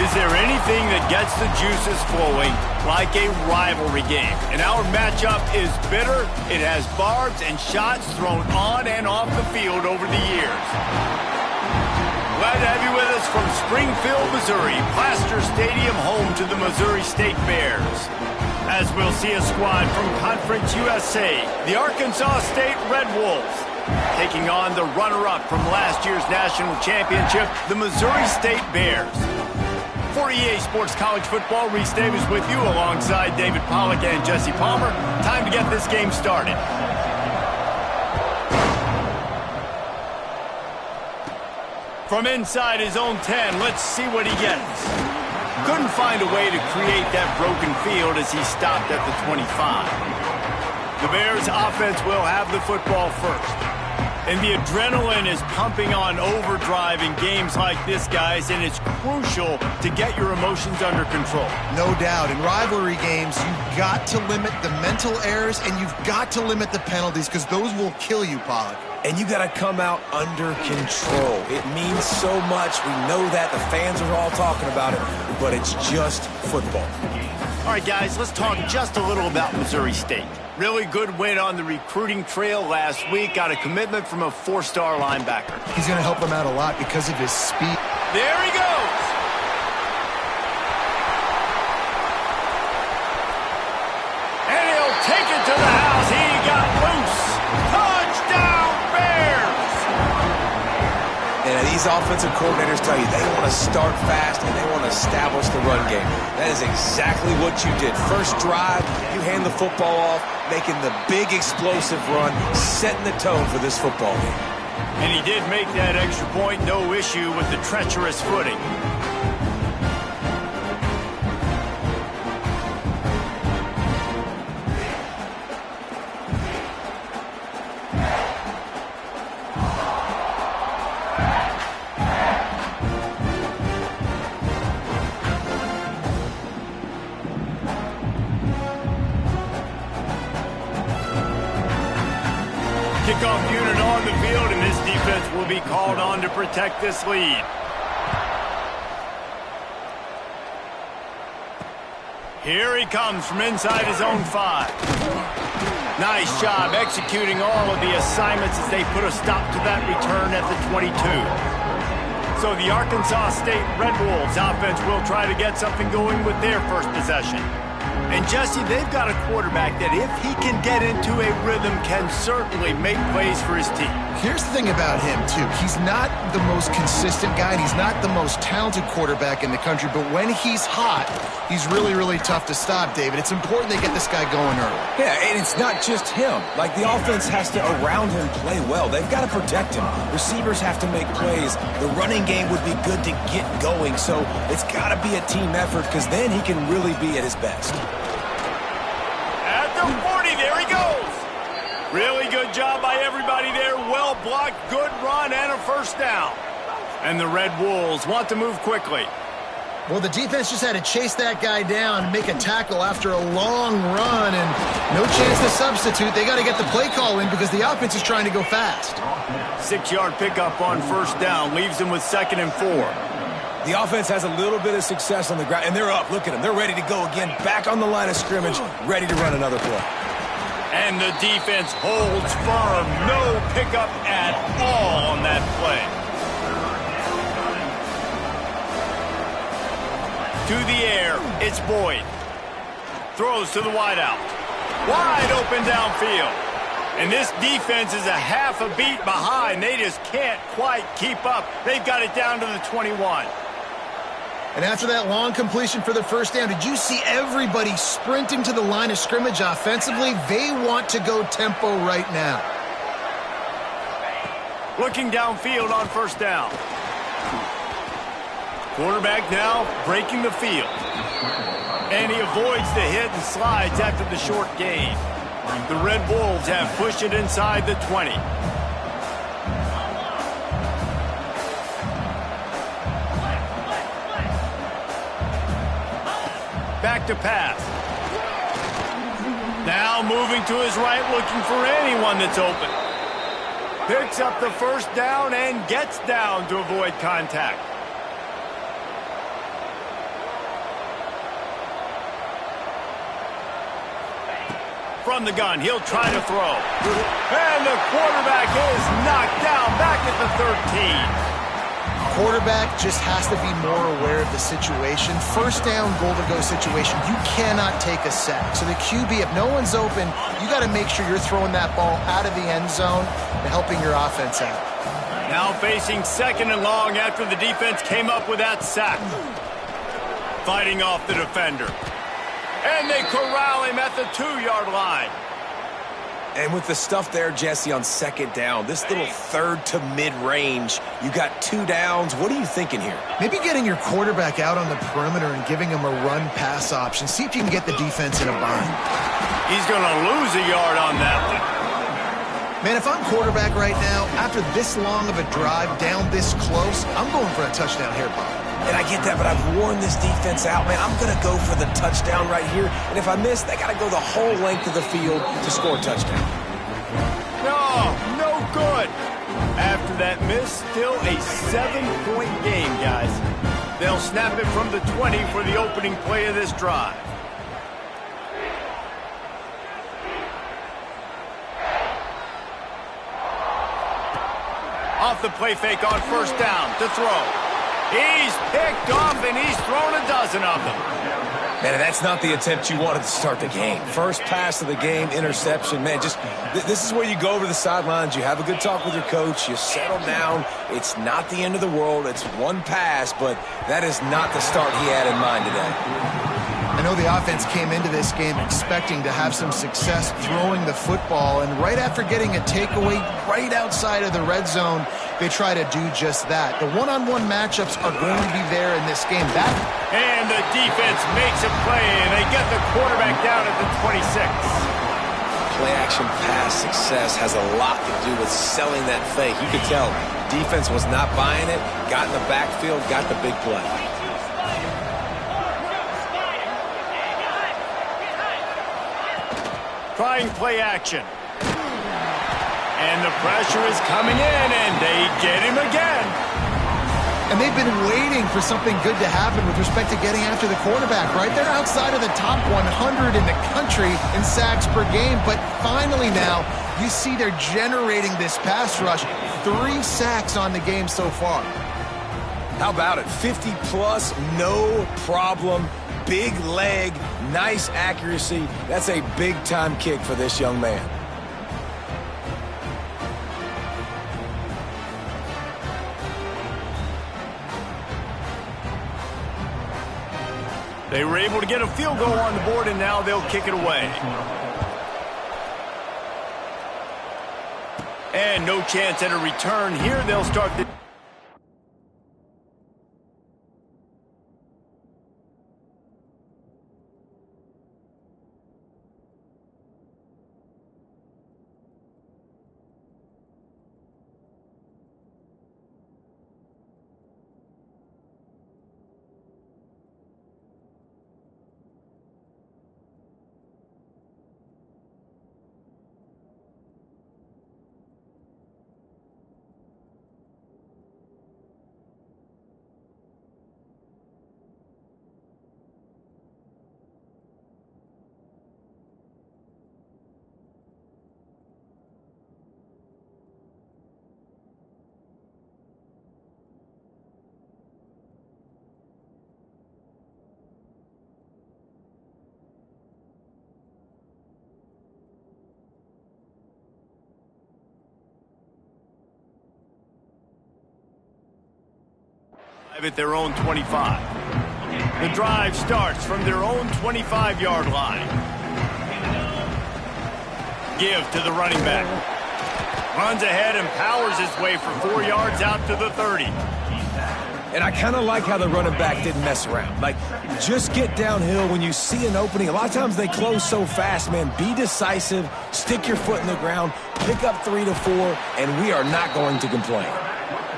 Is there anything that gets the juices flowing like a rivalry game? And our matchup is bitter. It has barbs and shots thrown on and off the field over the years. Glad to have you with us from Springfield, Missouri, Plaster Stadium, home to the Missouri State Bears. As we'll see a squad from Conference USA, the Arkansas State Red Wolves, taking on the runner-up from last year's national championship, the Missouri State Bears. For EA Sports College Football, Reese Davis with you alongside David Pollack and Jesse Palmer. Time to get this game started. From inside his own 10, let's see what he gets. Couldn't find a way to create that broken field as he stopped at the 25. The Bears offense will have the football first. And the adrenaline is pumping on overdrive in games like this, guys, and it's crucial to get your emotions under control. No doubt. In rivalry games, you've got to limit the mental errors and you've got to limit the penalties because those will kill you, Pollack. And you got to come out under control. It means so much. We know that. The fans are all talking about it, but it's just football. All right, guys, let's talk just a little about Missouri State. Really good win on the recruiting trail last week. Got a commitment from a 4-star linebacker. He's going to help them out a lot because of his speed. There he goes. And he'll take it to the house. He got loose. Touchdown, Bears. And these offensive coordinators tell you they want to start fast and they want to establish the run game. That is exactly what you did. First drive, you hand the football off, making the big explosive run, setting the tone for this football game. And he did make that extra point, no issue with the treacherous footing. Kickoff unit on the field, and this defense will be called on to protect this lead. Here he comes from inside his own 5. Nice job executing all of the assignments as they put a stop to that return at the 22. So the Arkansas State Red Wolves offense will try to get something going with their first possession. And, Jesse, they've got a quarterback that, if he can get into a rhythm, can certainly make plays for his team. Here's the thing about him, too. He's not the most consistent guy, and he's not the most talented quarterback in the country, but when he's hot, he's really, really tough to stop, David. It's important they get this guy going early. Yeah, and it's not just him. Like, the offense has to, around him, play well. They've got to protect him. Receivers have to make plays. The running game would be good to get going, so it's got to be a team effort because then he can really be at his best. At the 40, there he goes. Really good job by everybody there. Well blocked, good run, and a first down. And the Red Wolves want to move quickly. Well, the defense just had to chase that guy down and make a tackle after a long run, and no chance to substitute. They got to get the play call in because the offense is trying to go fast. 6-yard pickup on first down leaves them with 2nd and 4. The offense has a little bit of success on the ground, and they're up. Look at them. They're ready to go again, back on the line of scrimmage, ready to run another play. And the defense holds firm. No pickup at all on that play. To the air, it's Boyd. Throws to the wideout. Wide open downfield. And this defense is a half a beat behind. They just can't quite keep up. They've got it down to the 21. And after that long completion for the first down, did you see everybody sprinting to the line of scrimmage offensively? They want to go tempo right now. Looking downfield on first down. Quarterback now breaking the field. And he avoids the hit and slides after the short gain. The Red Wolves have pushed it inside the 20. Back to pass. Now moving to his right, looking for anyone that's open. Picks up the first down and gets down to avoid contact. from the gun. He'll try to throw. And the quarterback is knocked down back at the 13. Quarterback just has to be more aware of the situation. First down, goal to go situation. You cannot take a sack. So the QB, if no one's open, you got to make sure you're throwing that ball out of the end zone and helping your offense out. Now facing second and long after the defense came up with that sack. Fighting off the defender. And they corral him at the 2-yard line. And with the stuff there, Jesse, on second down, this little third to mid-range, you got 2 downs. What are you thinking here? Maybe getting your quarterback out on the perimeter and giving him a run-pass option. See if you can get the defense in a bind. He's going to lose a yard on that one. Man, if I'm quarterback right now, after this long of a drive down this close, I'm going for a touchdown here, Bob. And I get that, but I've worn this defense out, man. I'm going to go for the touchdown right here. And if I miss, they got to go the whole length of the field to score a touchdown. No good. After that miss, still a 7-point game, guys. They'll snap it from the 20 for the opening play of this drive. Off the play fake on first down to throw. He's picked off, and he's thrown a dozen of them. Man, that's not the attempt you wanted to start the game. First pass of the game, interception. Man, this is where you go over the sidelines. You have a good talk with your coach. You settle down. It's not the end of the world. It's one pass, but that is not the start he had in mind today. I know the offense came into this game expecting to have some success throwing the football, and right after getting a takeaway right outside of the red zone, they try to do just that. The one-on-one matchups are going to be there in this game. And the defense makes a play, and they get the quarterback down at the 26. Play-action pass success has a lot to do with selling that fake. You could tell defense was not buying it, got in the backfield, got the big play. Trying play action. And the pressure is coming in, and they get him again. And they've been waiting for something good to happen with respect to getting after the quarterback, right? They're outside of the top 100 in the country in sacks per game, but finally now you see they're generating this pass rush. 3 sacks on the game so far. How about it? 50-plus, no problem. Big leg, nice accuracy. That's a big-time kick for this young man. They were able to get a field goal on the board, and now they'll kick it away. And no chance at a return here. They'll start the... at their own 25. The drive starts from their own 25-yard line. Give to the running back. Runs ahead and powers his way for 4 yards out to the 30. And I kind of like how the running back didn't mess around. Like, just get downhill when you see an opening. A lot of times they close so fast, man. Be decisive, stick your foot in the ground, pick up 3 to 4, and we are not going to complain.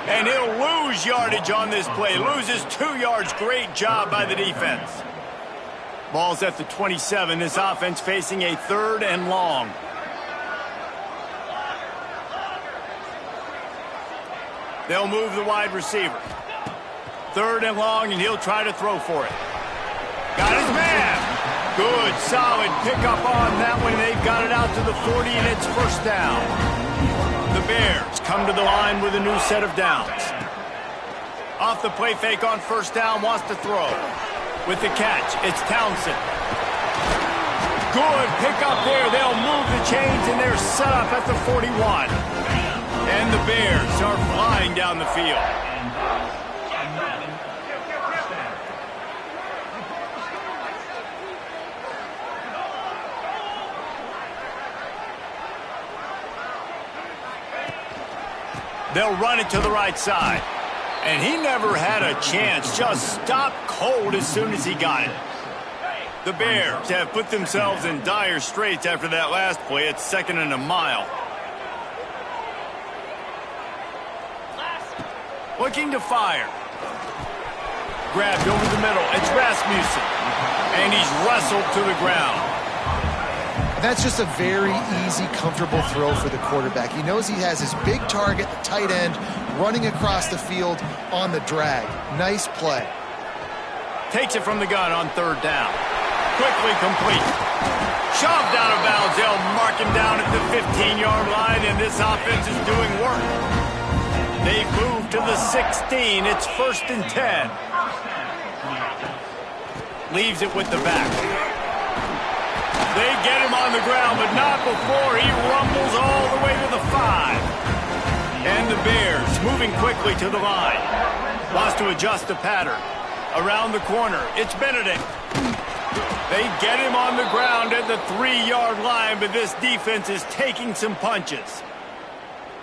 And he'll lose yardage on this play. Loses 2 yards. Great job by the defense. Ball's at the 27. This offense facing a 3rd and long. They'll move the wide receiver. 3rd and long, and he'll try to throw for it. Got his man. Good, solid pickup on that one. They've got it out to the 40, and it's first down. The Bears come to the line with a new set of downs. Off the play fake on first down, wants to throw. With the catch, it's Townsend. Good pickup there. They'll move the chains, and they're set up at the 41. And the Bears are flying down the field. They'll run it to the right side. And he never had a chance. Just stopped cold as soon as he got it. The Bears have put themselves in dire straits after that last play. It's 2nd and a mile. Looking to fire. Grabbed over the middle. It's Rasmussen. And he's wrestled to the ground. That's just a very easy, comfortable throw for the quarterback. He knows he has his big target, the tight end, running across the field on the drag. Nice play. Takes it from the gun on 3rd down. Quickly complete. Shoved out of bounds. They'll mark him down at the 15-yard line, and this offense is doing work. They move to the 16. It's 1st and 10. Leaves it with the back. They get him on the ground, but not before he rumbles all the way to the 5. And the Bears moving quickly to the line. Wants to adjust the pattern. Around the corner, it's Benedict. They get him on the ground at the 3-yard line, but this defense is taking some punches.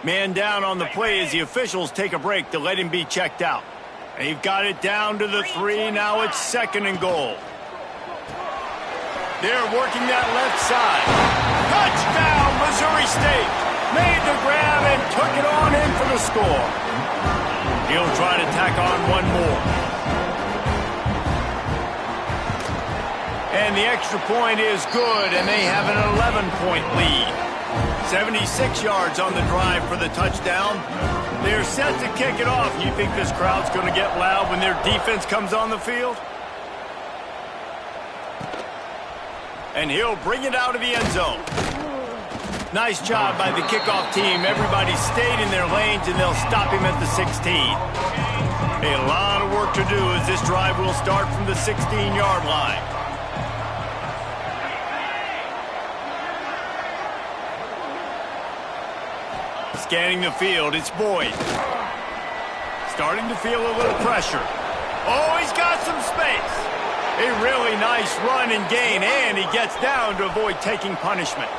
Man down on the play as the officials take a break to let him be checked out. They've got it down to the 3. Now it's 2nd and goal. They're working that left side. Touchdown, Missouri State. Made the grab and took it on in for the score. He'll try to tack on one more. And the extra point is good, and they have an 11-point lead. 76 yards on the drive for the touchdown. They're set to kick it off. You think this crowd's going to get loud when their defense comes on the field? And he'll bring it out of the end zone. Nice job by the kickoff team. Everybody stayed in their lanes, and they'll stop him at the 16. A lot of work to do as this drive will start from the 16-yard line. Scanning the field, it's Boyd. Starting to feel a little pressure. Oh, he's got some space. A really nice run and gain, and he gets down to avoid taking punishment.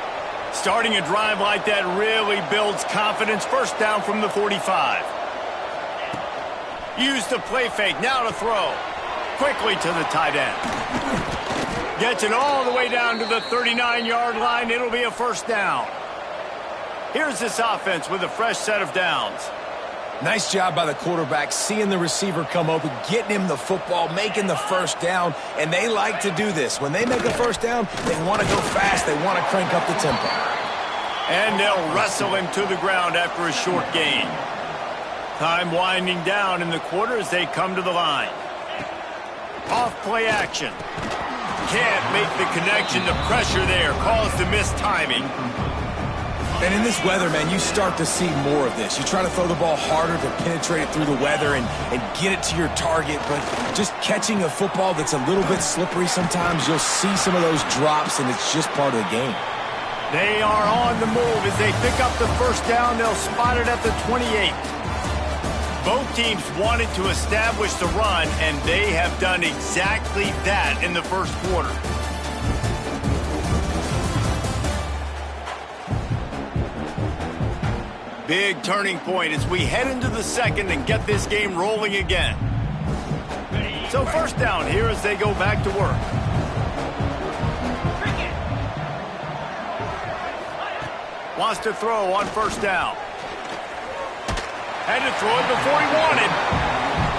Starting a drive like that really builds confidence. First down from the 45. Use the play fake, now to throw. Quickly to the tight end. Gets it all the way down to the 39-yard line. It'll be a first down. Here's this offense with a fresh set of downs. Nice job by the quarterback, seeing the receiver come open, getting him the football, making the first down, and they like to do this. When they make a first down, they want to go fast, they want to crank up the tempo. And they'll wrestle him to the ground after a short gain. Time winding down in the quarter as they come to the line. Off play action. Can't make the connection, the pressure there caused the missed timing. And in this weather, man, you start to see more of this. You try to throw the ball harder to penetrate it through the weather and get it to your target, but just catching a football that's a little bit slippery sometimes, you'll see some of those drops, and it's just part of the game. They are on the move. As they pick up the first down, they'll spot it at the 28. Both teams wanted to establish the run, and they have done exactly that in the first quarter. Big turning point as we head into the second and get this game rolling again. So first down here as they go back to work. Wants to throw on first down. Had to throw it before he wanted.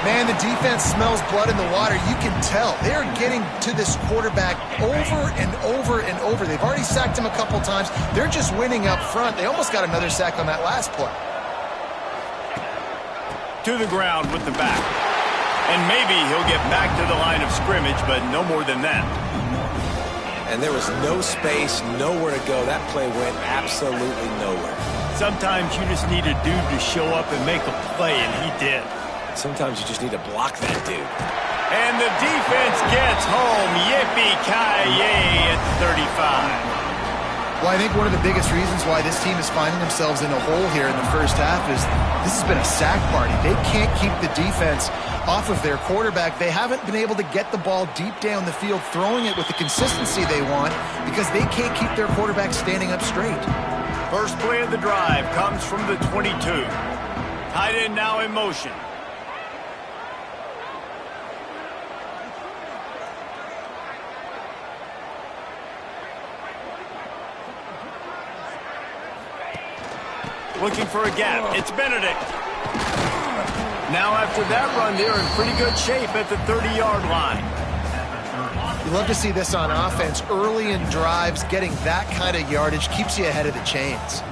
Man, the defense smells blood in the water. You can tell. They're getting to this quarterback over and over and over. They've already sacked him a couple times. They're just winning up front. They almost got another sack on that last play. To the ground with the back. And maybe he'll get back to the line of scrimmage, but no more than that. and there was no space, nowhere to go. That play went absolutely nowhere. Sometimes you just need a dude to show up and make a play, and he did. Sometimes you just need to block that dude. And the defense gets home. Yippee-ki-yay at 35. Well, I think one of the biggest reasons why this team is finding themselves in a hole here in the first half is this has been a sack party. They can't keep the defense off of their quarterback. They haven't been able to get the ball deep down the field, throwing it with the consistency they want because they can't keep their quarterback standing up straight. First play of the drive comes from the 22. Tight end now in motion. Looking for a gap. It's Benedict. Now after that run, they're in pretty good shape at the 30-yard line. You love to see this on offense. Early in drives, getting that kind of yardage keeps you ahead of the chains.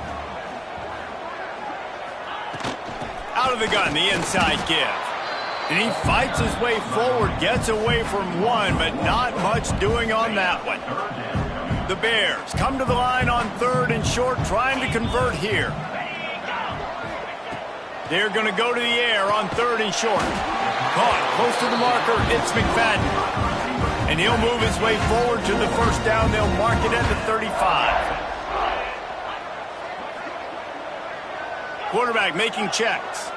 Out of the gun, the inside give. And he fights his way forward, gets away from one, but not much doing on that one. The Bears come to the line on 3rd and short, trying to convert here. They're going to go to the air on 3rd and short. Caught close to the marker. It's McFadden. And he'll move his way forward to the first down. They'll mark it at the 35. Quarterback making checks.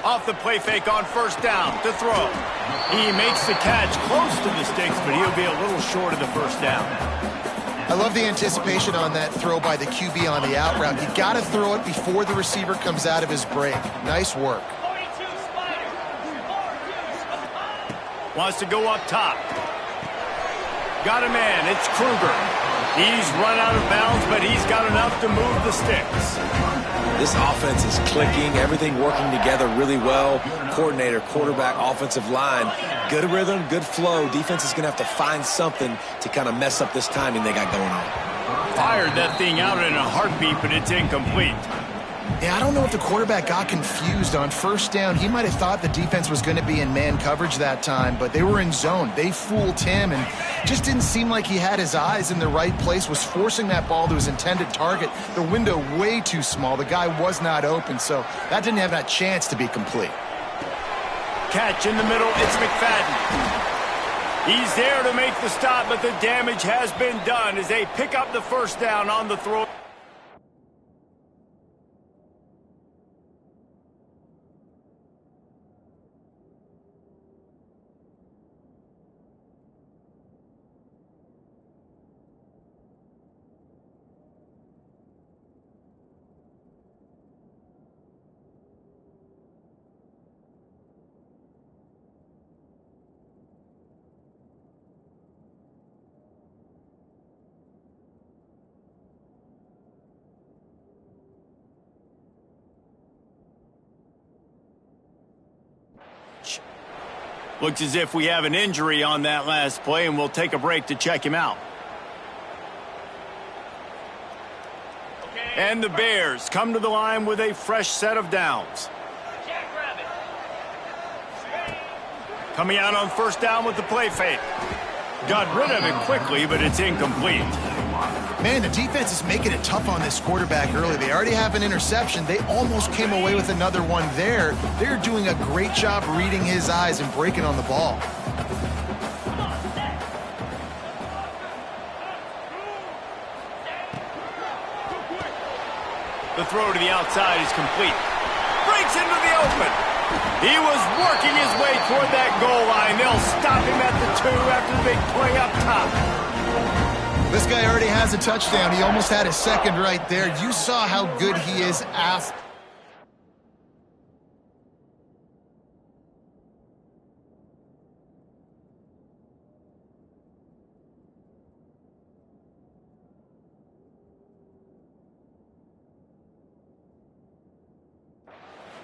Off the play fake on first down to throw. He makes the catch close to the sticks, but he'll be a little short of the first down. I love the anticipation on that throw by the QB on the out route. You got to throw it before the receiver comes out of his break. Nice work. Wants to go up top. Got a man. It's Kruger. He's run out of bounds, but he's got enough to move the sticks. This offense is clicking, everything working together really well. Coordinator, quarterback, offensive line, good rhythm, good flow. Defense is going to have to find something to kind of mess up this timing they got going on. Fired that thing out in a heartbeat, but it's incomplete. Yeah, I don't know if the quarterback got confused on first down. He might have thought the defense was going to be in man coverage that time, but they were in zone. They fooled him and just didn't seem like he had his eyes in the right place, was forcing that ball to his intended target. The window way too small. The guy was not open, so that didn't have that chance to be complete. Catch in the middle. It's McFadden. He's there to make the stop, but the damage has been done as they pick up the first down on the throw. Looks as if we have an injury on that last play, and we'll take a break to check him out. And the Bears come to the line with a fresh set of downs. Coming out on first down with the play fake. Got rid of it quickly, but it's incomplete. Man, the defense is making it tough on this quarterback early. They already have an interception. They almost came away with another one there. They're doing a great job reading his eyes and breaking on the ball. The throw to the outside is complete. Breaks into the open. He was working his way toward that goal line. They'll stop him at the 2 after the big play up top. This guy already has a touchdown. He almost had a second right there. You saw how good he is after.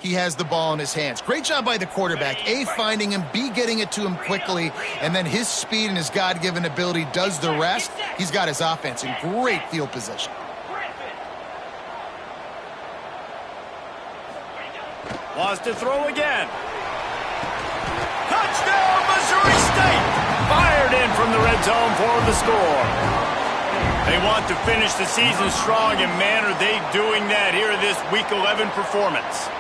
He has the ball in his hands. Great job by the quarterback. A, finding him, B, getting it to him quickly, and then his speed and his God-given ability does the rest. He's got his offense in great field position. Wants to throw again. Touchdown, Missouri State! Fired in from the red zone for the score. They want to finish the season strong, and man, are they doing that here in this Week 11 performance.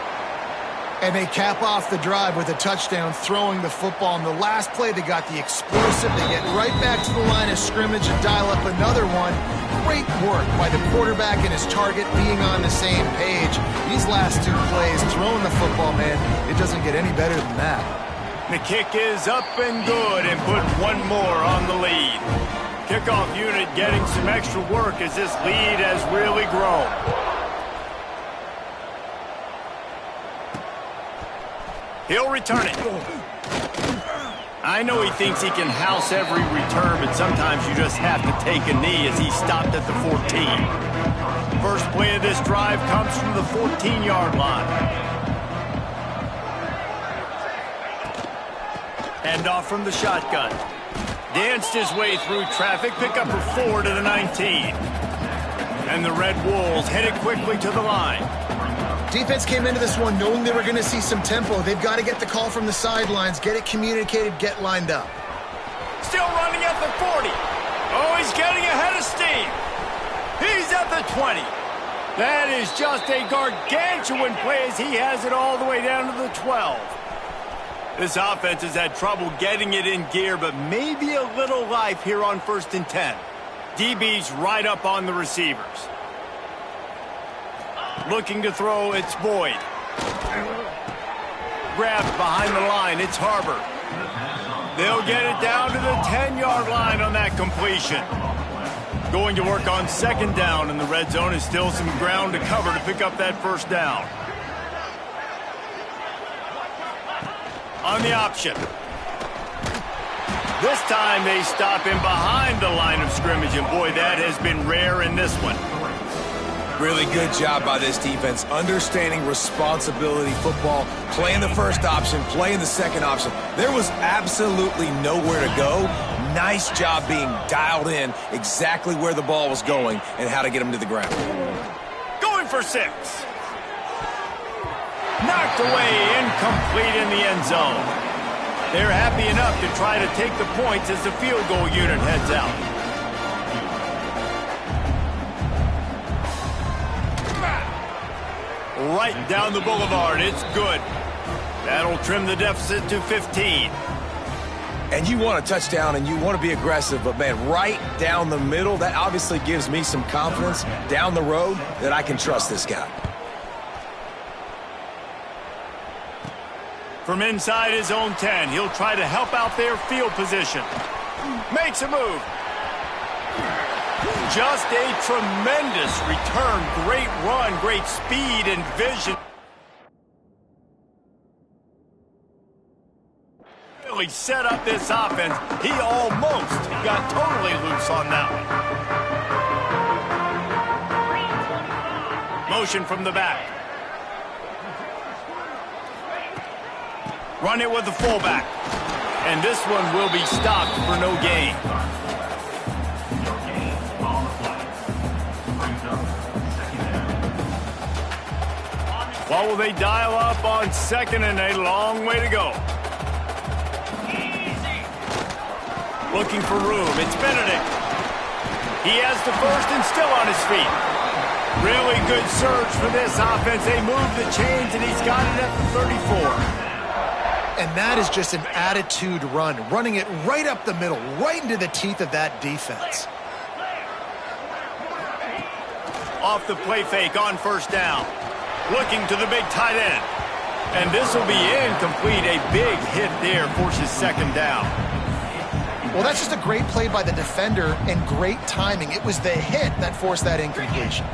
And they cap off the drive with a touchdown, throwing the football. In the last play, they got the explosive. They get right back to the line of scrimmage and dial up another one. Great work by the quarterback and his target being on the same page. These last two plays, throwing the football, man, it doesn't get any better than that. The kick is up and good, and put one more on the lead. Kickoff unit getting some extra work as this lead has really grown. He'll return it. I know he thinks he can house every return, but sometimes you just have to take a knee as he stopped at the 14. First play of this drive comes from the 14-yard line. Handoff from the shotgun. Danced his way through traffic, pick up for 4 to the 19. And the Red Wolves headed quickly to the line. Defense came into this one knowing they were going to see some tempo. They've got to get the call from the sidelines, get it communicated, get lined up. Still running at the 40. Oh, he's getting ahead of steam. He's at the 20. That is just a gargantuan play as he has it all the way down to the 12. This offense has had trouble getting it in gear, but maybe a little life here on 1st and 10. DB's right up on the receivers. Looking to throw, it's Boyd. Grabbed behind the line, it's Harbor. They'll get it down to the 10-yard line on that completion. Going to work on 2nd down, and the red zone is still some ground to cover to pick up that 1st down. On the option. This time they stop him behind the line of scrimmage, and boy, that has been rare in this one. Really good job by this defense, understanding responsibility football, playing the first option, playing the second option. There was absolutely nowhere to go. Nice job being dialed in exactly where the ball was going and how to get him to the ground. Going for 6. Knocked away, incomplete in the end zone. They're happy enough to try to take the points as the field goal unit heads out. Right down the boulevard, it's good. That'll trim the deficit to 15. And you want a touchdown and you want to be aggressive, but man, right down the middle, that obviously gives me some confidence down the road that I can trust this guy. From inside his own 10, he'll try to help out their field position. Makes a move. Just a tremendous return. Great run, great speed and vision. Really set up this offense. He almost got totally loose on that one. Motion from the back. Run it with the fullback. And this one will be stopped for no gain. What will they dial up on 2nd and a long way to go? Looking for room. It's Benedict. He has the 1st and still on his feet. Really good surge for this offense. They move the chains, and he's got it at the 34. And that is just an attitude run, running it right up the middle, right into the teeth of that defense. Off the play fake on 1st down. Looking to the big tight end. And this will be incomplete. A big hit there forces 2nd down. Well, that's just a great play by the defender and great timing. It was the hit that forced that incompletion.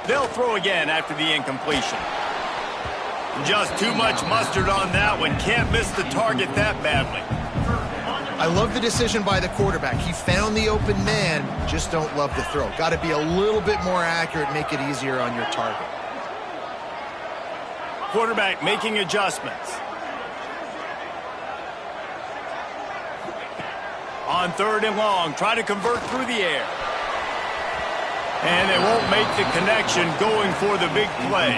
They'll throw again after the incompletion. Just too much mustard on that one. Can't miss the target that badly. I love the decision by the quarterback. He found the open man, just don't love the throw. Got to be a little bit more accurate, make it easier on your target. Quarterback making adjustments. On 3rd and long, try to convert through the air. And they won't make the connection going for the big play.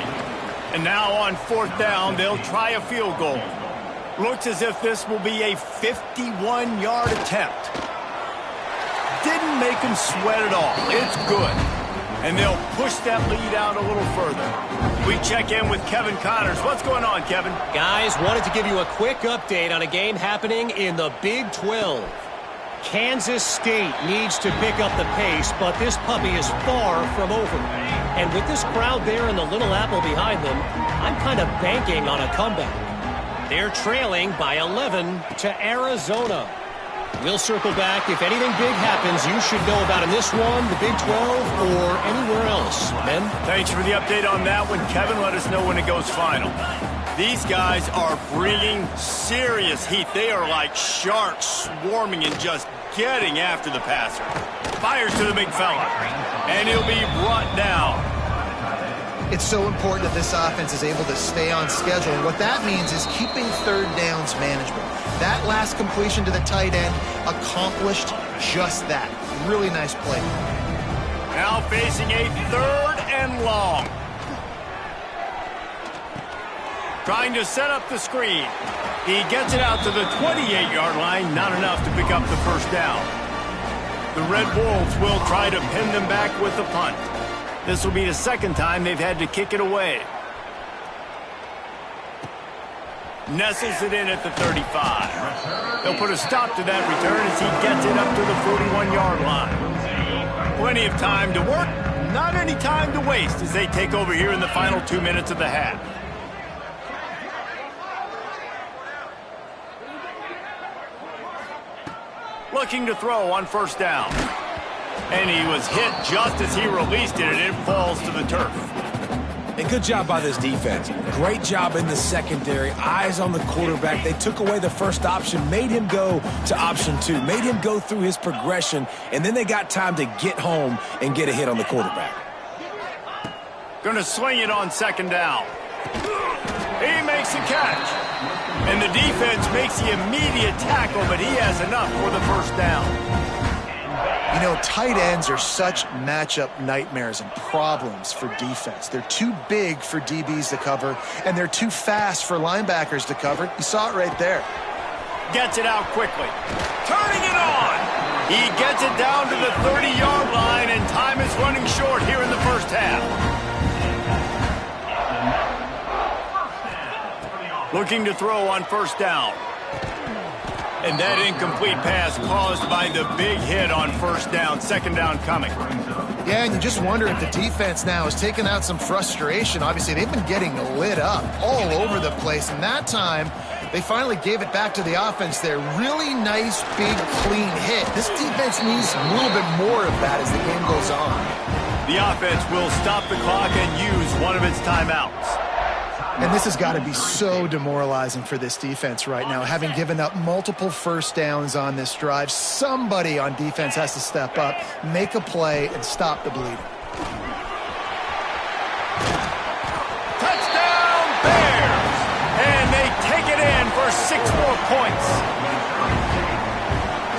And now on 4th down, they'll try a field goal. Looks as if this will be a 51-yard attempt. Didn't make him sweat at all. It's good. And they'll push that lead out a little further. We check in with Kevin Connors. What's going on, Kevin? Guys, wanted to give you a quick update on a game happening in the Big 12. Kansas State needs to pick up the pace, but this puppy is far from over. And with this crowd there and the Little Apple behind them, I'm kind of banking on a comeback. They're trailing by 11 to Arizona. We'll circle back. If anything big happens, you should know about in this one, the Big 12, or anywhere else. Ben? Thanks for the update on that one, Kevin. Let us know when it goes final. These guys are bringing serious heat. They are like sharks swarming and just getting after the passer. Fires to the big fella, and he'll be brought down. It's so important that this offense is able to stay on schedule. And what that means is keeping third downs manageable. That last completion to the tight end accomplished just that. Really nice play. Now facing a 3rd and long. Trying to set up the screen. He gets it out to the 28-yard line. Not enough to pick up the first down. The Red Wolves will try to pin them back with the punt. This will be the second time they've had to kick it away. Nestles it in at the 35. They'll put a stop to that return as he gets it up to the 41-yard line. Plenty of time to work, not any time to waste as they take over here in the final 2 minutes of the half. Looking to throw on first down. And he was hit just as he released it, and it falls to the turf. And good job by this defense. Great job in the secondary. Eyes on the quarterback. They took away the first option, made him go to option 2, made him go through his progression, and then they got time to get home and get a hit on the quarterback. Going to sling it on second down. He makes the catch. And the defense makes the immediate tackle, but he has enough for the first down. You know, tight ends are such matchup nightmares and problems for defense. They're too big for DBs to cover, and they're too fast for linebackers to cover. You saw it right there. Gets it out quickly. Turning it on. He gets it down to the 30-yard line, and time is running short here in the first half. Looking to throw on first down. And that incomplete pass caused by the big hit on first down. Second down coming. Yeah, and you just wonder if the defense now has taken out some frustration. Obviously, they've been getting lit up all over the place. And that time, they finally gave it back to the offense there. Really nice, big, clean hit. This defense needs a little bit more of that as the game goes on. The offense will stop the clock and use one of its timeouts. And this has got to be so demoralizing for this defense right now, having given up multiple first downs on this drive. Somebody on defense has to step up, make a play, and stop the bleeding. Touchdown, Bears! And they take it in for 6 more points.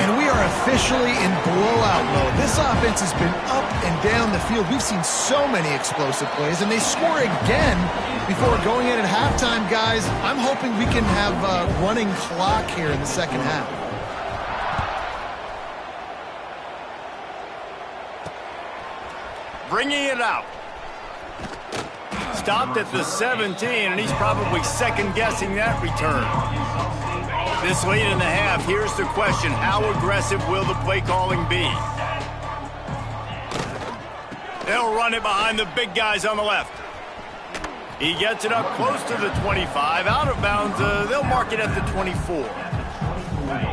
And we are officially in blowout mode. This offense has been up and down the field. We've seen so many explosive plays, and they score again before going in at halftime, guys. I'm hoping we can have a running clock here in the second half. Bringing it out. Stopped at the 17, and he's probably second-guessing that return. This late in the half, here's the question. How aggressive will the play calling be? They'll run it behind the big guys on the left. He gets it up close to the 25. Out of bounds, they'll mark it at the 24.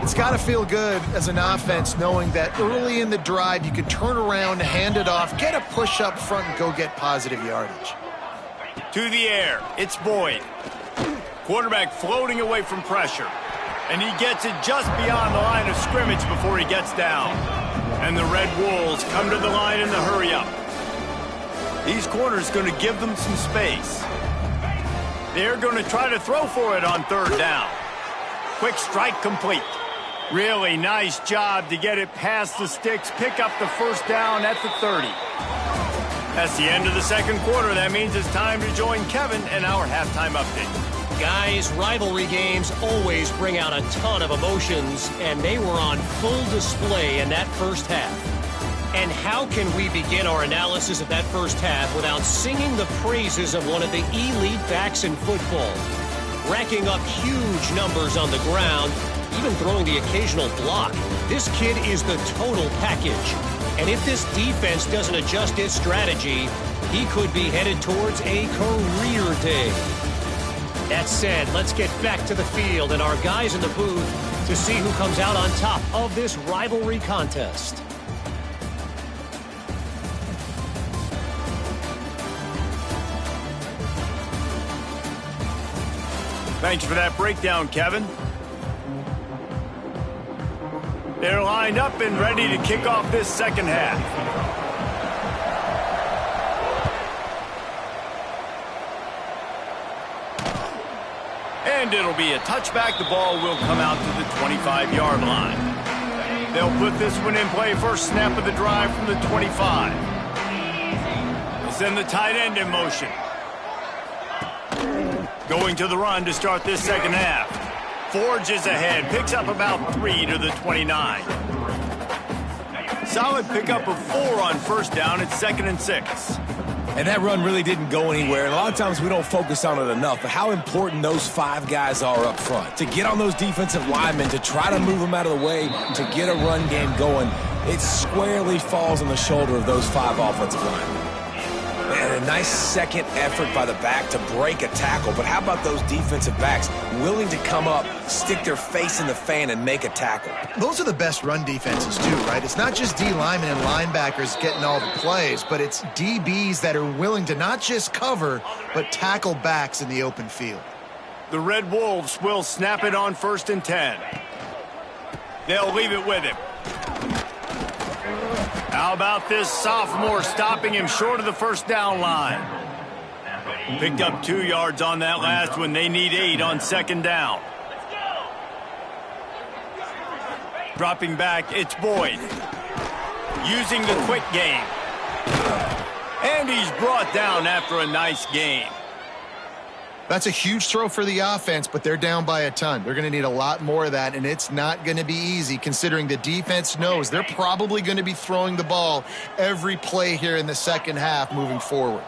It's got to feel good as an offense knowing that early in the drive you can turn around, hand it off, get a push up front, and go get positive yardage. To the air, it's Boyd. Quarterback floating away from pressure. And he gets it just beyond the line of scrimmage before he gets down. And the Red Wolves come to the line in the hurry-up. These corners going to give them some space. They're going to try to throw for it on third down. Quick strike complete. Really nice job to get it past the sticks, pick up the first down at the 30. That's the end of the second quarter. That means it's time to join Kevin in our halftime update. Guys, rivalry games always bring out a ton of emotions, and they were on full display in that first half. And how can we begin our analysis of that first half without singing the praises of one of the elite backs in football? Racking up huge numbers on the ground, even throwing the occasional block. This kid is the total package. And if this defense doesn't adjust its strategy, he could be headed towards a career day. That said, let's get back to the field and our guys in the booth to see who comes out on top of this rivalry contest. Thanks for that breakdown, Kevin. They're lined up and ready to kick off this second half. And it'll be a touchback. The ball will come out to the 25-yard line. They'll put this one in play. First snap of the drive from the 25. They send the tight end in motion. Going to the run to start this second half. Forges ahead. Picks up about 3 to the 29. Solid pickup of 4 on first down. It's 2nd and 6. And that run really didn't go anywhere. And a lot of times we don't focus on it enough, but how important those 5 guys are up front. To get on those defensive linemen, to try to move them out of the way, to get a run game going, it squarely falls on the shoulder of those 5 offensive linemen. And a nice second effort by the back to break a tackle. But how about those defensive backs willing to come up, stick their face in the fan, and make a tackle? Those are the best run defenses, too, right? It's not just D linemen and linebackers getting all the plays, but it's DBs that are willing to not just cover, but tackle backs in the open field. The Red Wolves will snap it on 1st and 10. They'll leave it with him. How about this sophomore stopping him short of the first down line? Picked up 2 yards on that last one. They need 8 on 2nd down. Dropping back, it's Boyd. Using the quick game. And he's brought down after a nice gain. That's a huge throw for the offense, but they're down by a ton. They're going to need a lot more of that, and it's not going to be easy considering the defense knows they're probably going to be throwing the ball every play here in the second half moving forward.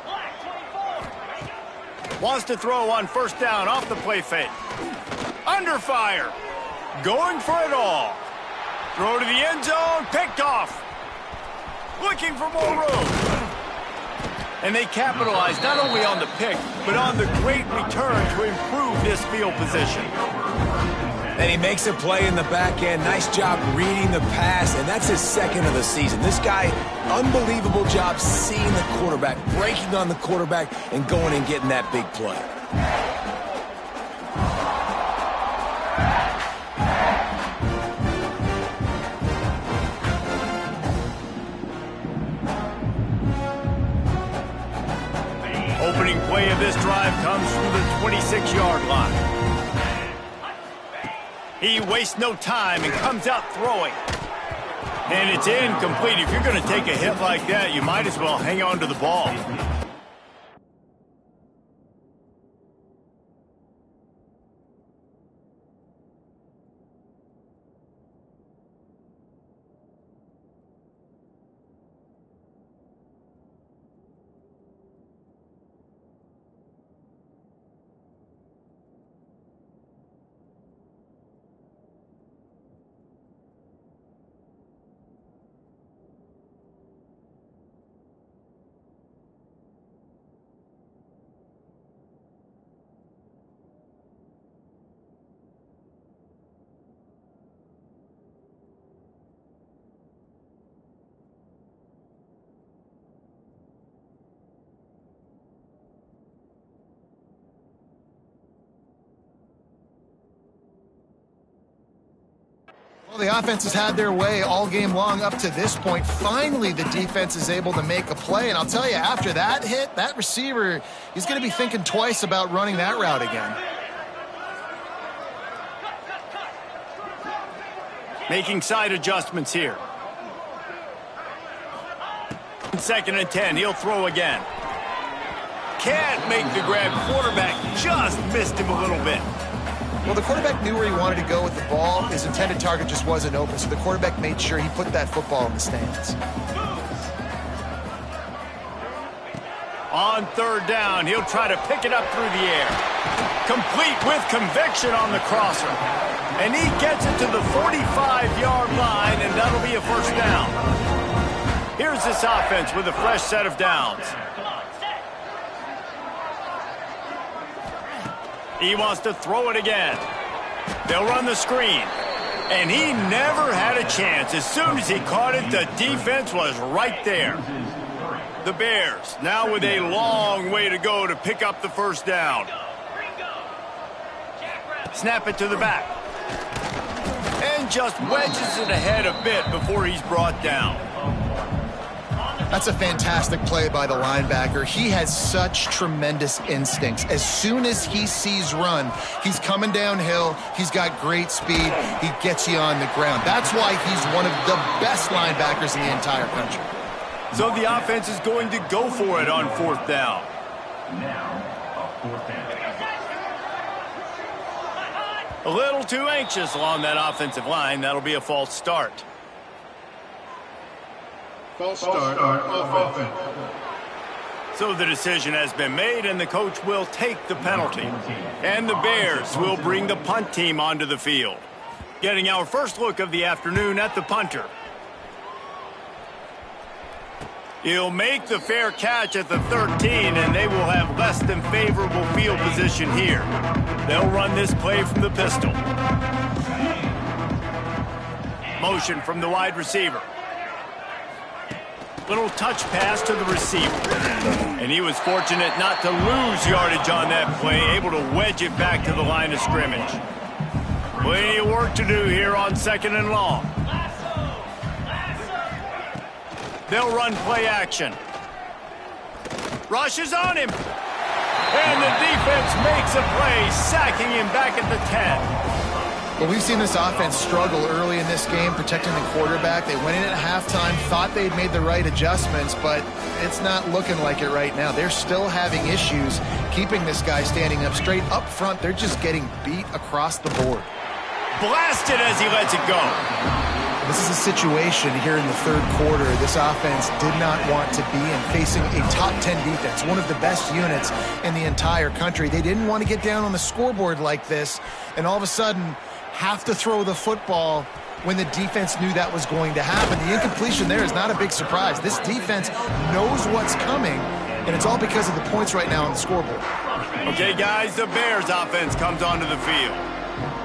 Wants to throw on first down off the play fake. Under fire. Going for it all. Throw to the end zone. Picked off. Looking for more room. And they capitalize not only on the pick, but on the great return to improve this field position. And he makes a play in the back end. Nice job reading the pass, and that's his 2nd of the season. This guy, unbelievable job seeing the quarterback, breaking on the quarterback, and going and getting that big play. Opening play of this drive comes from the 26-yard line. He wastes no time and comes out throwing. And it's incomplete. If you're going to take a hit like that, you might as well hang on to the ball. Well, the offense has had their way all game long up to this point. Finally, the defense is able to make a play. And I'll tell you, after that hit, that receiver, he's going to be thinking twice about running that route again. Making side adjustments here. 2nd and 10. He'll throw again. can't make the grab. Quarterback just missed him a little bit. Well, the quarterback knew where he wanted to go with the ball. His intended target just wasn't open, so the quarterback made sure he put that football in the stands. On third down, he'll try to pick it up through the air. Complete with conviction on the crosser. And he gets it to the 45-yard line, and that'll be a first down. Here's this offense with a fresh set of downs. He wants to throw it again. They'll run the screen. And he never had a chance. As soon as he caught it, the defense was right there. The Bears now with a long way to go to pick up the first down. Snap it to the back. And just wedges it ahead a bit before he's brought down. That's a fantastic play by the linebacker. He has such tremendous instincts. As soon as he sees run, he's coming downhill. He's got great speed. He gets you on the ground. That's why he's one of the best linebackers in the entire country. So the offense is going to go for it on fourth down. A little too anxious along that offensive line. That'll be a false start. False start on offense. So the decision has been made, and the coach will take the penalty. And the Bears will bring the punt team onto the field. Getting our first look of the afternoon at the punter. He'll make the fair catch at the 13, and they will have less than favorable field position here. They'll run this play from the pistol. Motion from the wide receiver. Little touch pass to the receiver. And he was fortunate not to lose yardage on that play, able to wedge it back to the line of scrimmage. Plenty of work to do here on second and long. They'll run play action. Rush is on him. And the defense makes a play, sacking him back at the 10. Well, we've seen this offense struggle early in this game, protecting the quarterback. They went in at halftime, thought they'd made the right adjustments, but it's not looking like it right now. They're still having issues keeping this guy standing up straight. Up front, they're just getting beat across the board. Blasted as he lets it go. This is a situation here in the third quarter this offense did not want to be in, facing a top 10 defense, one of the best units in the entire country. They didn't want to get down on the scoreboard like this, and all of a sudden have to throw the football when the defense knew that was going to happen. The incompletion there is not a big surprise. This defense knows what's coming, and it's all because of the points right now on the scoreboard. Okay, guys, the Bears offense comes onto the field.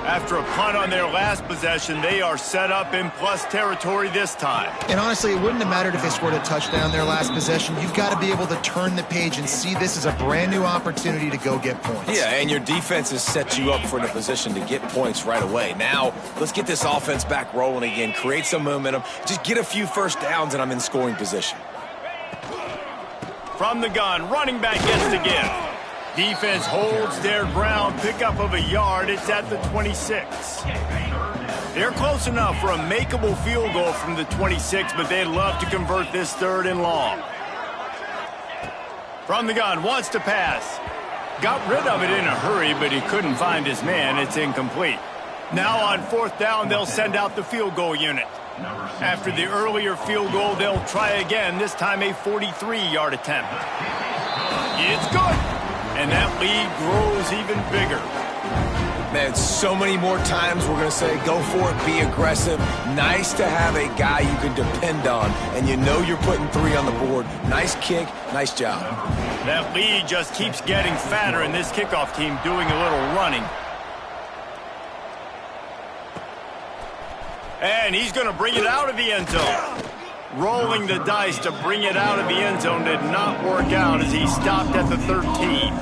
After a punt on their last possession, they are set up in plus territory this time. And honestly, it wouldn't have mattered if they scored a touchdown their last possession. You've got to be able to turn the page and see this as a brand new opportunity to go get points. Yeah, and your defense has set you up for a position to get points right away. Now, let's get this offense back rolling again, create some momentum, just get a few first downs, and I'm in scoring position. From the gun, running back gets the gift. Defense holds their ground, pickup of a yard. It's at the 26. They're close enough for a makeable field goal from the 26, but they'd love to convert this third and long. From the gun, wants to pass. Got rid of it in a hurry, but he couldn't find his man. It's incomplete. Now on fourth down, they'll send out the field goal unit. After the earlier field goal, they'll try again, this time a 43-yard attempt. It's good. And that lead grows even bigger. Man, so many more times we're going to say, go for it, be aggressive. Nice to have a guy you can depend on, and you know you're putting 3 on the board. Nice kick, nice job. That lead just keeps getting fatter, and this kickoff team doing a little running. And he's going to bring it out of the end zone. Rolling the dice to bring it out of the end zone did not work out as he stopped at the 13.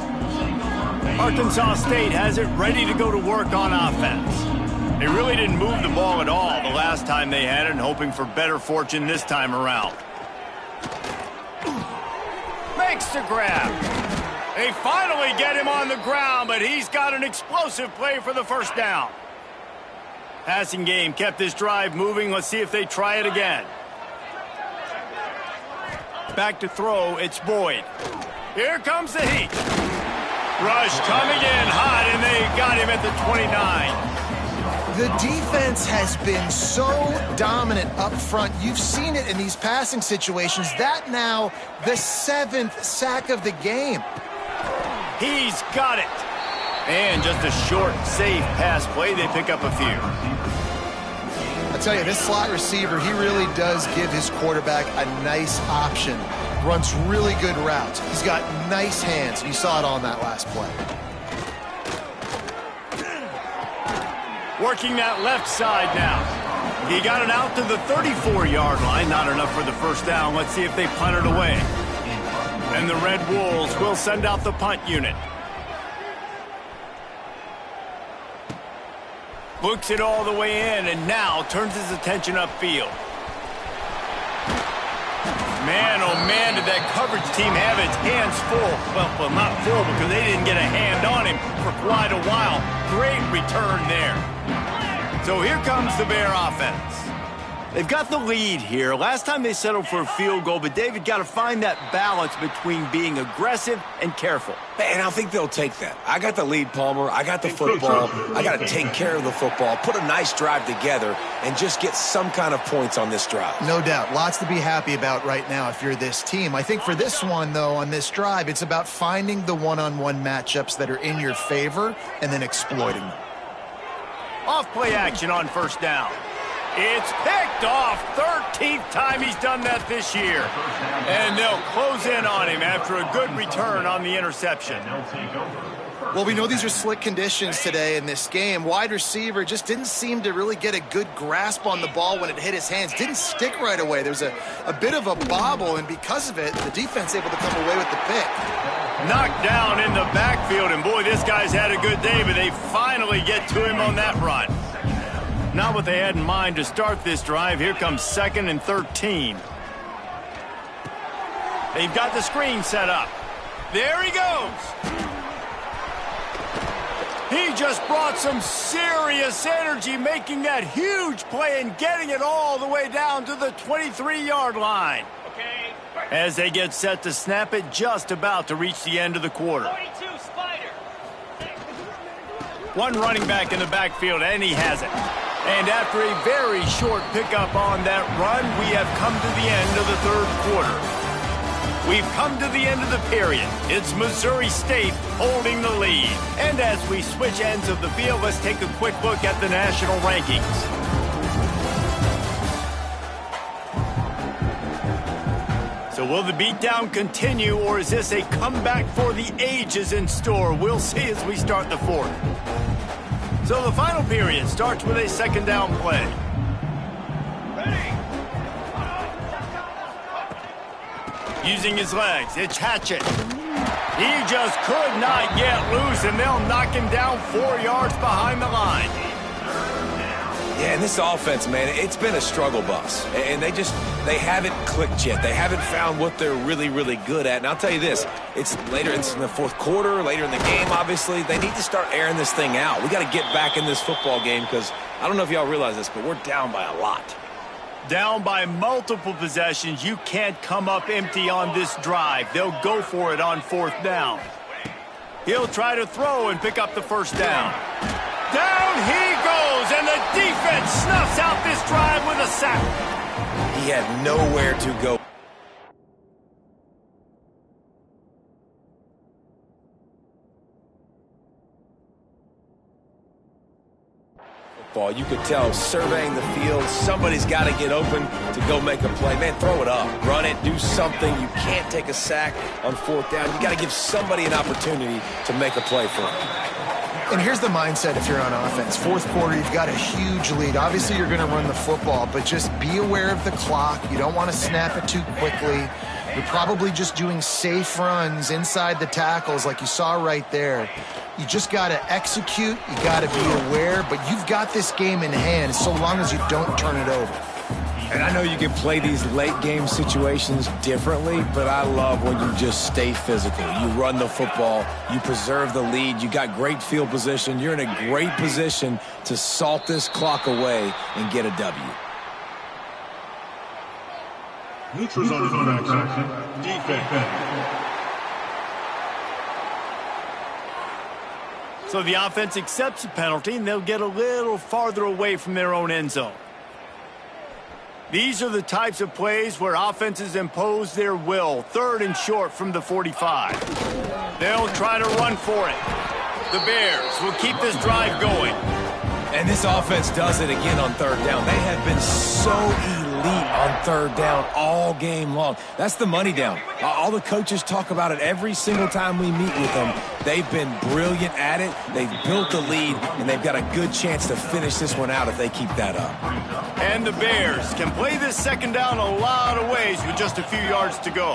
Arkansas State has it ready to go to work on offense. They really didn't move the ball at all the last time they had it, and hoping for better fortune this time around. Makes the grab. They finally get him on the ground, but he's got an explosive play for the first down. Passing game kept this drive moving. Let's see if they try it again. Back to throw, it's Boyd. Here comes the heat. Rush coming in hot, and they got him at the 29. The defense has been so dominant up front. You've seen it in these passing situations. That now the 7th sack of the game. He's got it. And just a short, safe pass play. They pick up a few. I tell you, this slot receiver, he really does give his quarterback a nice option. Runs really good routes. He's got nice hands. You saw it on that last play. Working that left side now. He got it out to the 34-yard line. Not enough for the first down. Let's see if they punt it away. And the Red Wolves will send out the punt unit. Looks it all the way in, and now turns his attention upfield. Man, oh man, did that coverage team have its hands full. Well, not full because they didn't get a hand on him for quite a while. Great return there. So here comes the Bear offense. They've got the lead here. Last time they settled for a field goal, but David got to find that balance between being aggressive and careful. And I think they'll take that. I got the lead, Palmer. I got the football. I got to take care of the football, put a nice drive together, and just get some kind of points on this drive. No doubt. Lots to be happy about right now if you're this team. I think for this one, though, on this drive, it's about finding the one-on-one matchups that are in your favor and then exploiting them. Off-play action on first down. It's picked off. 13th time he's done that this year. And they'll close in on him after a good return on the interception. Well, we know these are slick conditions today in this game. Wide receiver just didn't seem to really get a good grasp on the ball when it hit his hands. Didn't stick right away. There was a bit of a bobble, and because of it, the defense able to come away with the pick. Knocked down in the backfield, and boy, this guy's had a good day, but they finally get to him on that run. Not what they had in mind to start this drive. Here comes 2nd and 13. They've got the screen set up. There he goes. He just brought some serious energy, making that huge play and getting it all the way down to the 23-yard line. As they get set to snap it, just about to reach the end of the quarter. 22, Spider. One running back in the backfield, and he has it. And after a very short pickup on that run, we have come to the end of the third quarter. We've come to the end of the period. It's Missouri State holding the lead. And as we switch ends of the field, let's take a quick look at the national rankings. So will the beatdown continue, or is this a comeback for the ages in store? We'll see as we start the fourth. So the final period starts with a 2nd down play. Using his legs, it's Hatchett. He just could not get loose, and they'll knock him down 4 yards behind the line. Yeah, and this offense, man, it's been a struggle bus. And they haven't clicked yet. They haven't found what they're really, really good at. And I'll tell you this, it's in the fourth quarter, later in the game, obviously. They need to start airing this thing out. We got to get back in this football game because I don't know if y'all realize this, but we're down by a lot. Down by multiple possessions. You can't come up empty on this drive. They'll go for it on 4th down. He'll try to throw and pick up the first down. Down he goes, and the defense snuffs out this drive with a sack. He had nowhere to go. You could tell surveying the field, somebody's got to get open to go make a play. Man, throw it up, run it, do something. You can't take a sack on 4th down. You got to give somebody an opportunity to make a play for them. And here's the mindset if you're on offense. 4th quarter, you've got a huge lead. Obviously, you're going to run the football, but just be aware of the clock. You don't want to snap it too quickly. You're probably just doing safe runs inside the tackles like you saw right there. You just got to execute. You got to be aware, but you've got this game in hand so long as you don't turn it over. And I know you can play these late-game situations differently, but I love when you just stay physical. You run the football. You preserve the lead. You got great field position. You're in a great position to salt this clock away and get a W. Neutral zone is on action. Defense. So the offense accepts the penalty, and they'll get a little farther away from their own end zone. These are the types of plays where offenses impose their will. 3rd and short from the 45. They'll try to run for it. The Bears will keep this drive going. And this offense does it again on 3rd down. They have been so elite on 3rd down all game long. That's the money down. All the coaches talk about it every single time we meet with them. They've been brilliant at it. They've built the lead, and they've got a good chance to finish this one out if they keep that up. And the Bears can play this 2nd down a lot of ways with just a few yards to go.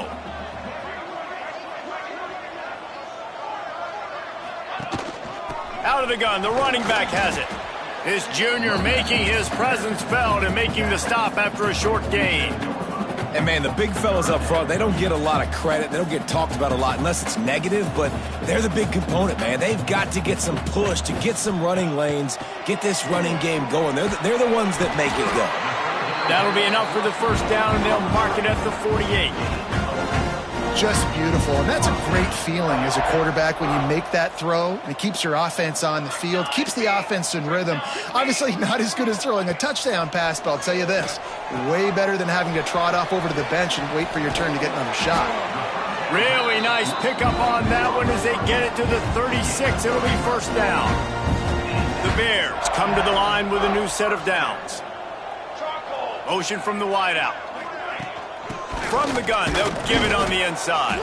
Out of the gun, the running back has it. This junior making his presence felt and making the stop after a short gain. And, man, the big fellas up front, they don't get a lot of credit. They don't get talked about a lot unless it's negative, but they're the big component, man. They've got to get some push, to get some running lanes, get this running game going. They're the ones that make it go. That'll be enough for the 1st down, and they'll mark it at the 48. Just beautiful, and that's a great feeling as a quarterback when you make that throw, and it keeps your offense on the field, keeps the offense in rhythm. Obviously not as good as throwing a touchdown pass, but I'll tell you this, way better than having to trot off over to the bench and wait for your turn to get another shot. Really nice pickup on that one as they get it to the 36. It'll be 1st down. The Bears come to the line with a new set of downs. Motion from the wideout. From the gun, they'll give it on the inside.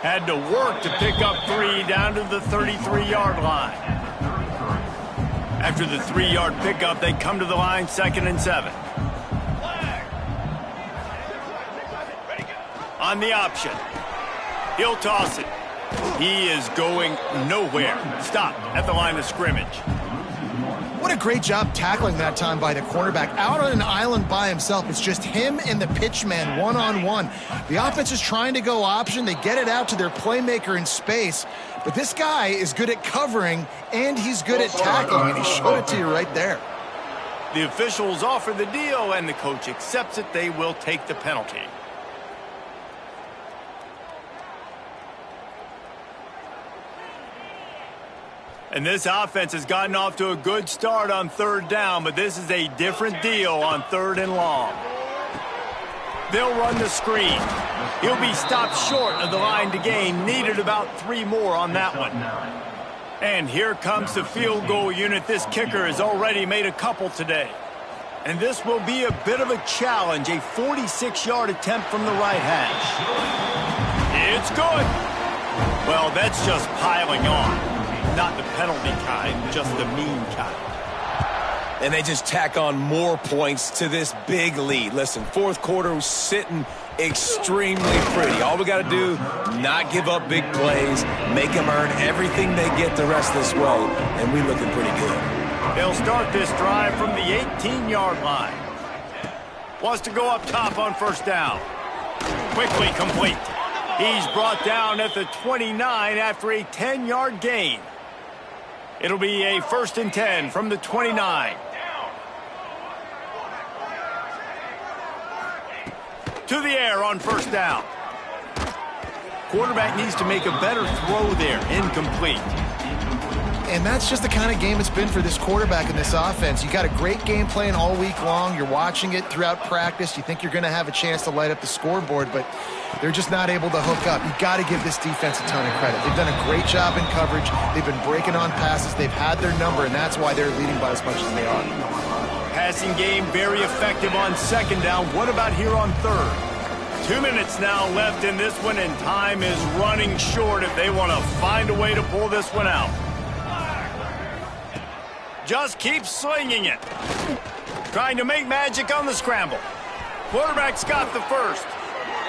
Had to work to pick up 3 down to the 33-yard line. After the 3-yard pickup, they come to the line 2nd and 7. On the option. He'll toss it. He is going nowhere. Stop at the line of scrimmage. What a great job tackling that time by the cornerback. Out on an island by himself. It's just him and the pitchman one-on-one. The offense is trying to go option. They get it out to their playmaker in space. But this guy is good at covering, and he's good at tackling, and he showed it to you right there. The officials offer the deal, and the coach accepts it. They will take the penalty. And this offense has gotten off to a good start on 3rd down, but this is a different deal on 3rd and long. They'll run the screen. He'll be stopped short of the line to gain. Needed about 3 more on that one. And here comes the field goal unit. This kicker has already made a couple today. And this will be a bit of a challenge, a 46-yard attempt from the right hash. It's good. Well, that's just piling on. Not the penalty kind, just the mean kind. And they just tack on more points to this big lead. Listen, 4th quarter was sitting extremely pretty. All we got to do, not give up big plays, make them earn everything they get the rest of this way, and we're looking pretty good. They'll start this drive from the 18-yard line. Wants to go up top on 1st down. Quickly complete. He's brought down at the 29 after a 10-yard gain. It'll be a 1st and 10 from the 29. To the air on 1st down. Quarterback needs to make a better throw there. Incomplete. And that's just the kind of game it's been for this quarterback in this offense. You got a great game plan all week long. You're watching it throughout practice. You think you're going to have a chance to light up the scoreboard, but they're just not able to hook up. You got to give this defense a ton of credit. They've done a great job in coverage. They've been breaking on passes. They've had their number, and that's why they're leading by as much as they are. Passing game very effective on 2nd down. What about here on 3rd? 2 minutes now left in this one, and time is running short if they want to find a way to pull this one out. Just keep slinging it. Trying to make magic on the scramble. Quarterback's got the 1st.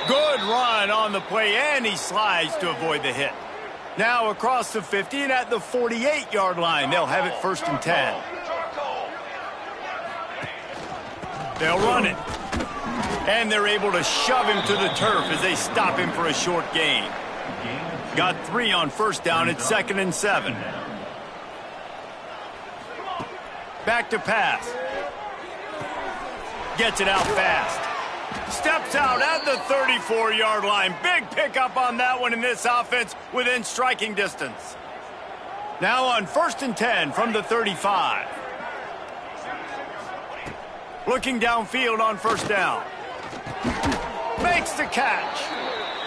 Good run on the play, and he slides to avoid the hit. Now across the 50 and at the 48-yard line. They'll have it 1st and 10. They'll run it. And they're able to shove him to the turf as they stop him for a short gain. Got 3 on 1st down at 2nd and 7. Back to pass. Gets it out fast. Steps out at the 34-yard line. Big pickup on that one in this offense within striking distance. Now on 1st and 10 from the 35. Looking downfield on 1st down. Makes the catch.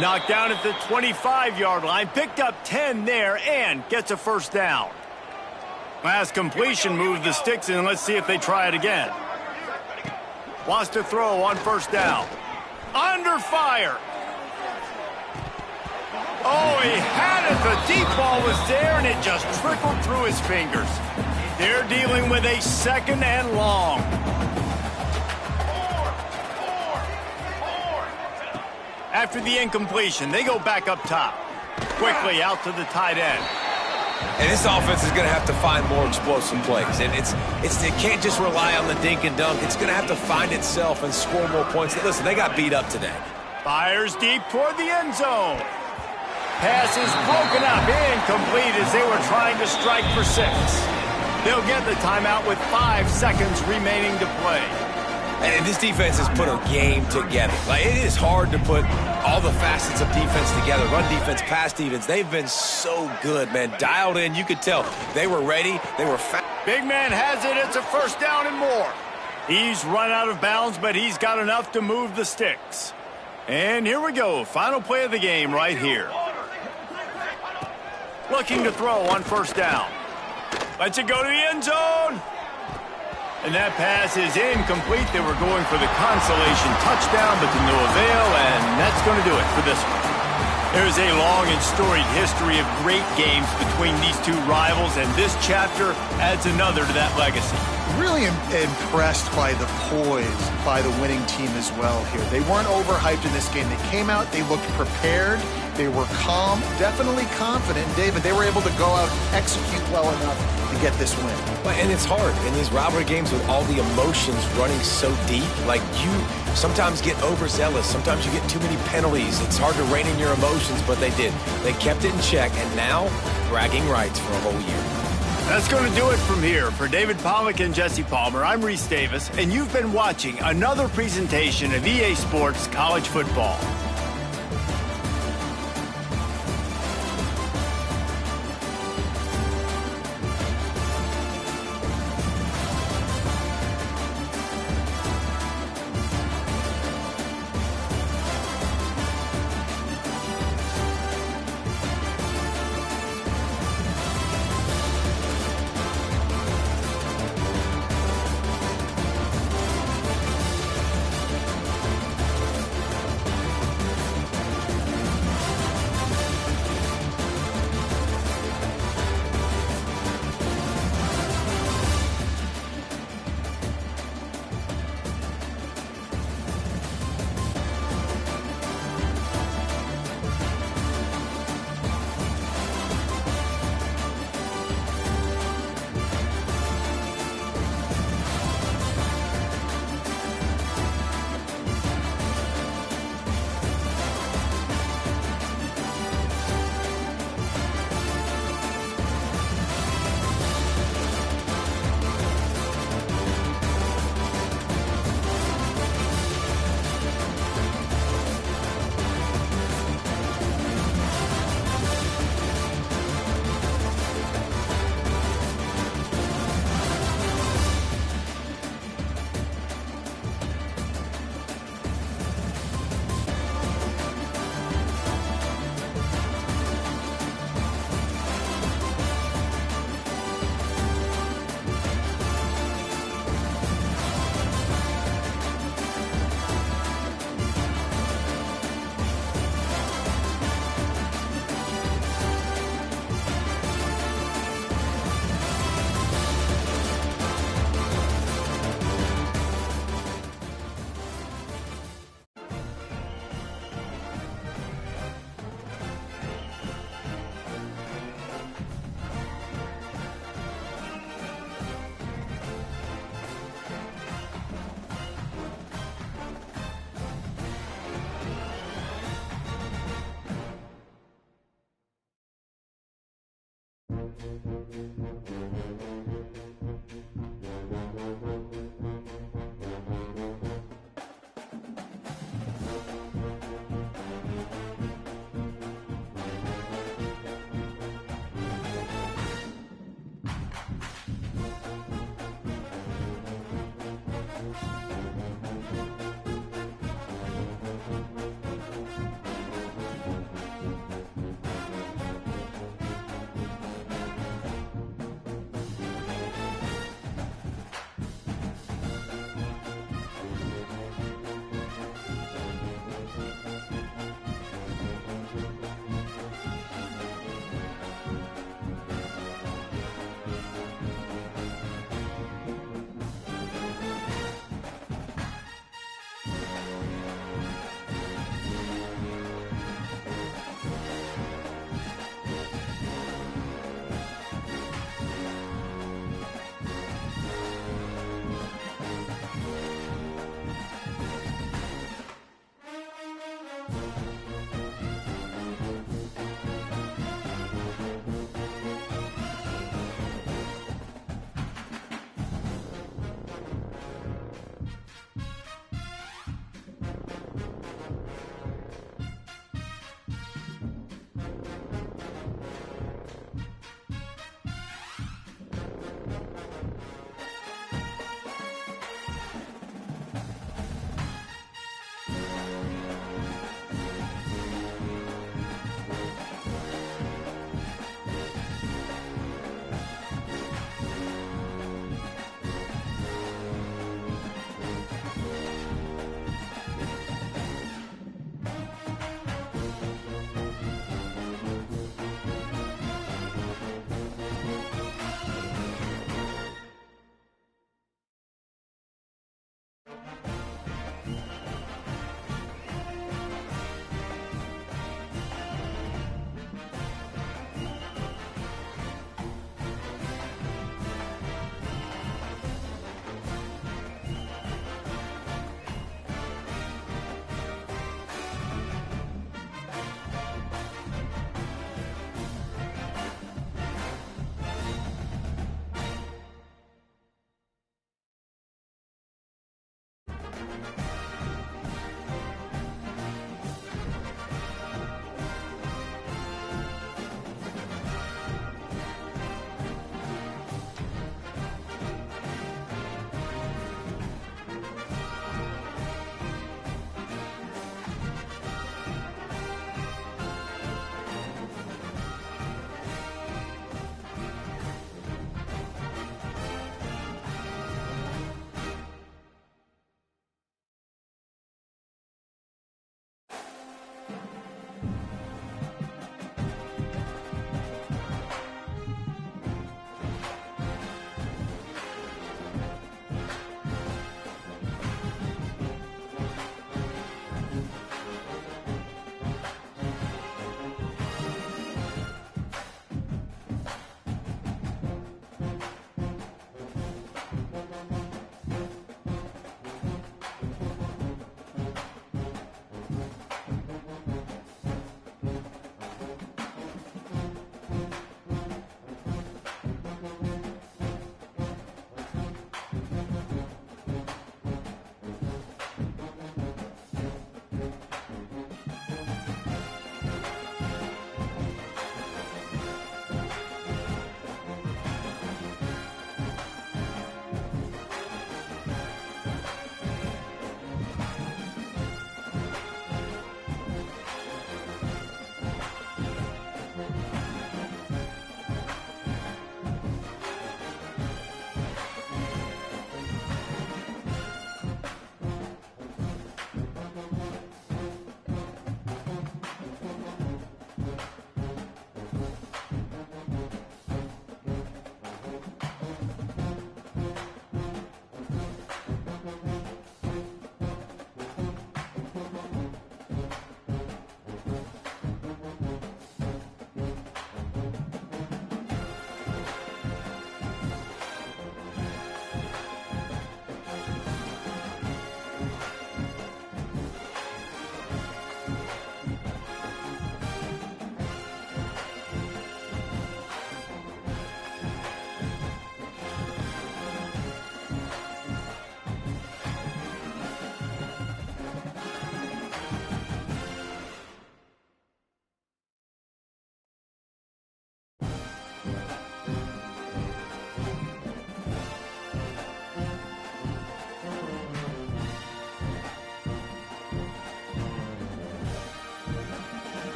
Knocked down at the 25-yard line. Picked up 10 there and gets a 1st down. Last completion moved the sticks in. Let's see if they try it again. Wants to throw on 1st down. Under fire. Oh, he had it. The deep ball was there, and it just trickled through his fingers. They're dealing with a 2nd and long. After the incompletion, they go back up top. Quickly out to the tight end. And this offense is going to have to find more explosive plays. And it can't just rely on the dink and dunk. It's going to have to find itself and score more points. Listen, they got beat up today. Fires deep toward the end zone. Pass is broken up, incomplete as they were trying to strike for 6. They'll get the timeout with 5 seconds remaining to play. And this defense has put a game together. Like, it is hard to put all the facets of defense together. Run defense, pass defense. They've been so good, man. Dialed in. You could tell they were ready. They were fast. Big man has it. It's a 1st down and more. He's run out of bounds, but he's got enough to move the sticks. And here we go. Final play of the game right here. Looking to throw on 1st down. Lets it go to the end zone. And that pass is incomplete. They were going for the consolation touchdown, but to no avail, and that's going to do it for this one. There's a long and storied history of great games between these two rivals, and this chapter adds another to that legacy. Really impressed by the poise by the winning team as well here. They weren't overhyped in this game. They came out, they looked prepared, they were calm, definitely confident. David, they were able to go out and execute well enough to get this win. And it's hard in these rivalry games with all the emotions running so deep. Like, you sometimes get overzealous. Sometimes you get too many penalties. It's hard to rein in your emotions, but they did. They kept it in check, and now bragging rights for a whole year. That's going to do it from here. For David Pollack and Jesse Palmer, I'm Reese Davis, and you've been watching another presentation of EA Sports College Football.